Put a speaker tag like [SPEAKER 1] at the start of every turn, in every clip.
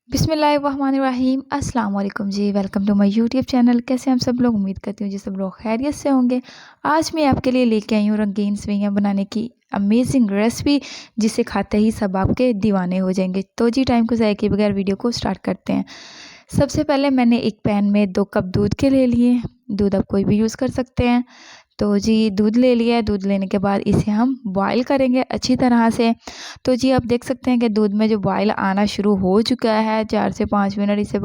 [SPEAKER 1] बिस्मिल्लाहिर्रहमानिर्रहीम अस्सलाम वालेकुम जी। Welcome to my YouTube channel. कैसे हम सब लोग, उम्मीद करती हूँ जी सब लोग खैरियत से होंगे। आज मैं आपके लिए लेके आई हूँ रंगीन सेवइयाँ बनाने की अमेजिंग रेसिपी, जिसे खाते ही सब आपके दीवाने हो जाएंगे। तो जी टाइम को ज़ाया किए बगैर वीडियो को स्टार्ट करते हैं। सबसे पहले मैंने एक पैन में 2 कप दूध के ले लिए। दूध आप कोई भी यूज़ कर सकते हैं। तो जी दूध ले लिया है। दूध लेने के बाद इसे हम बॉयल करेंगे अच्छी तरह से। तो जी आप देख सकते हैं कि दूध में जो बॉयल आना शुरू हो चुका है। 4 से 5 मिनट इसे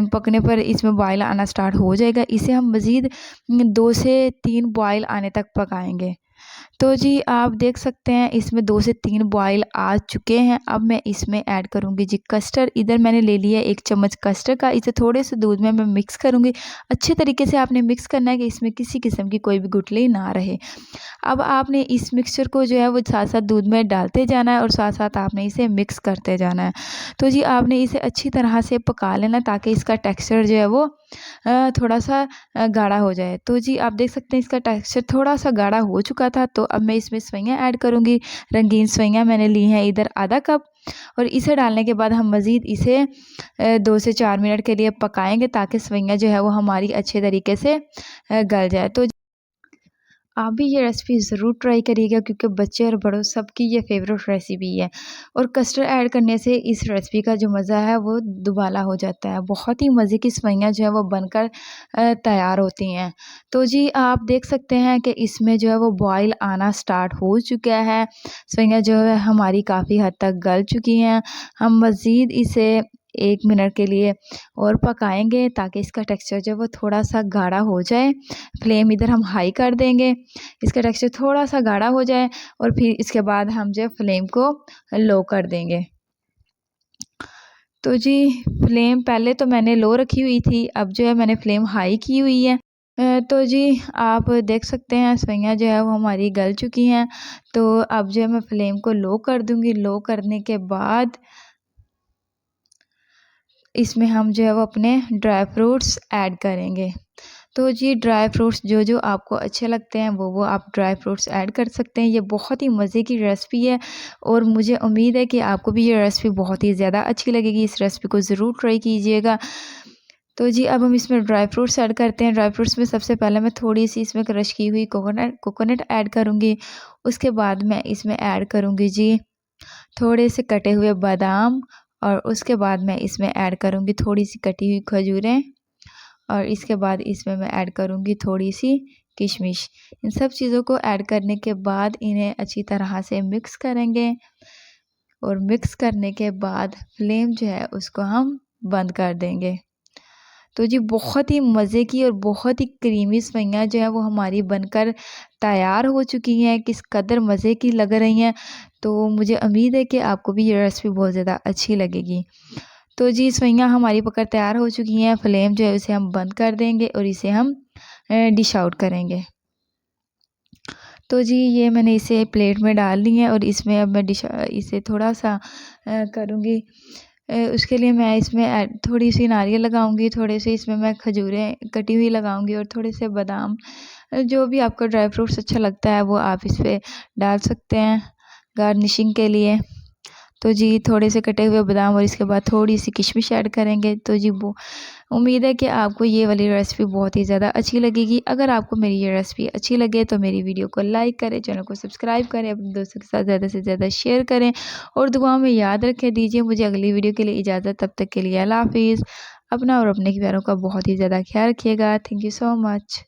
[SPEAKER 1] पकने पर इसमें बॉयल आना स्टार्ट हो जाएगा। इसे हम मज़ीद 2 से 3 बॉयल आने तक पकाएंगे। तो जी आप देख सकते हैं इसमें 2 से 3 बॉयल आ चुके हैं। अब मैं इसमें ऐड करूँगी जी कस्टर्ड। इधर मैंने ले लिया है 1 चम्मच कस्टर्ड का। इसे थोड़े से दूध में मैं मिक्स करूँगी। अच्छे तरीके से आपने मिक्स करना है कि इसमें किसी किस्म की कोई भी गुठली ना रहे। अब आपने इस मिक्सचर को जो है वो साथ-साथ दूध में डालते जाना है और साथ-साथ आपने इसे मिक्स करते जाना है। तो जी आपने इसे अच्छी तरह से पका लेना, ताकि इसका टेक्सचर जो है वो थोड़ा-सा गाढ़ा हो जाए। तो जी आप देख सकते हैं इसका टेक्सचर थोड़ा-सा गाढ़ा हो चुका था। तो अब मैं इसमें सेवइयाँ ऐड करूँगी। रंगीन सेवइयाँ मैंने ली हैं इधर आधा कप, और इसे डालने के बाद हम मज़ीद इसे 2 से 4 मिनट के लिए पकाएँगे, ताकि सेवइयाँ जो है वो हमारी अच्छे तरीके से गल जाए। तो आप भी ये रेसिपी ज़रूर ट्राई करिएगा, क्योंकि बच्चे और बड़ों सबकी ये फ़ेवरेट रेसिपी है। और कस्टर्ड ऐड करने से इस रेसिपी का जो मज़ा है वो दुबाला हो जाता है। बहुत ही मज़े की सेवइयाँ जो है वो बनकर तैयार होती हैं। तो जी आप देख सकते हैं कि इसमें जो है वो बॉयल आना स्टार्ट हो चुका है। सेवइयाँ जो है हमारी काफ़ी हद तक गल चुकी हैं। हम मज़ीद इसे 1 मिनट के लिए और पकाएँगे, ताकि इसका टेक्सचर जो है वो थोड़ा-सा गाढ़ा हो जाए। फ्लेम इधर हम हाई कर देंगे, इसका टेक्सचर थोड़ा-सा गाढ़ा हो जाए, और फिर इसके बाद हम जो है फ्लेम को लो कर देंगे। तो जी फ्लेम पहले तो मैंने लो रखी हुई थी, अब जो है मैंने फ्लेम हाई की हुई है। तो जी आप देख सकते हैं सेवइयाँ जो है वो हमारी गल चुकी हैं। तो अब जो है मैं फ्लेम को लो कर दूँगी। लो करने के बाद इसमें हम जो है वो अपने ड्राई फ्रूट्स ऐड करेंगे। तो जी ड्राई फ्रूट्स जो आपको अच्छे लगते हैं वो आप ड्राई फ्रूट्स ऐड कर सकते हैं। ये बहुत ही मज़े की रेसिपी है, और मुझे उम्मीद है कि आपको भी ये रेसिपी बहुत ही ज़्यादा अच्छी लगेगी। इस रेसिपी को ज़रूर ट्राई कीजिएगा। तो जी अब हम इसमें ड्राई फ्रूट्स ऐड करते हैं। ड्राई फ्रूट्स में सबसे पहले मैं थोड़ी-सी इसमें क्रश की हुई कोकोनट ऐड करूँगी। उसके बाद मैं इसमें ऐड करूँगी जी थोड़े से कटे हुए बादाम, और उसके बाद मैं इसमें ऐड करूँगी थोड़ी-सी कटी हुई खजूरें, और इसके बाद इसमें मैं ऐड करूँगी थोड़ी-सी किशमिश। इन सब चीज़ों को ऐड करने के बाद इन्हें अच्छी तरह से मिक्स करेंगे, और मिक्स करने के बाद फ्लेम जो है उसको हम बंद कर देंगे। तो जी बहुत ही मज़े की और बहुत ही क्रीमी सेवइयाँ जो है वो हमारी बनकर तैयार हो चुकी हैं। किस कदर मज़े की लग रही हैं। तो मुझे उम्मीद है कि आपको भी ये रेसिपी बहुत ज़्यादा अच्छी लगेगी। तो जी सेवइयाँ हमारी पककर तैयार हो चुकी हैं। फ्लेम जो है उसे हम बंद कर देंगे, और इसे हम डिश आउट करेंगे। तो जी ये मैंने इसे प्लेट में डाल ली है, और इसमें अब मैं इसे थोड़ा-सा करूँगी। उसके लिए मैं इसमें थोड़ी-सी नारियल लगाऊँगी, थोड़े से इसमें मैं खजूरें कटी हुई लगाऊँगी, और थोड़े से बादाम। जो भी आपको ड्राई फ्रूट्स अच्छा लगता है वो आप इस पे डाल सकते हैं गार्निशिंग के लिए। तो जी थोड़े से कटे हुए बादाम, और इसके बाद थोड़ी-सी किशमिश ऐड करेंगे। तो जी वो उम्मीद है कि आपको ये वाली रेसिपी बहुत ही ज़्यादा अच्छी लगेगी। अगर आपको मेरी ये रेसिपी अच्छी लगे तो मेरी वीडियो को लाइक करें, चैनल को सब्सक्राइब करें, अपने दोस्तों के साथ ज़्यादा से ज़्यादा शेयर करें, और दुआओं में याद रखें। दीजिए मुझे अगली वीडियो के लिए इजाज़त। तब तक के लिए अल्लाह हाफ़िज़। अपना और अपने प्यारों का बहुत ही ज़्यादा ख़्याल रखिएगा। Thank you so much.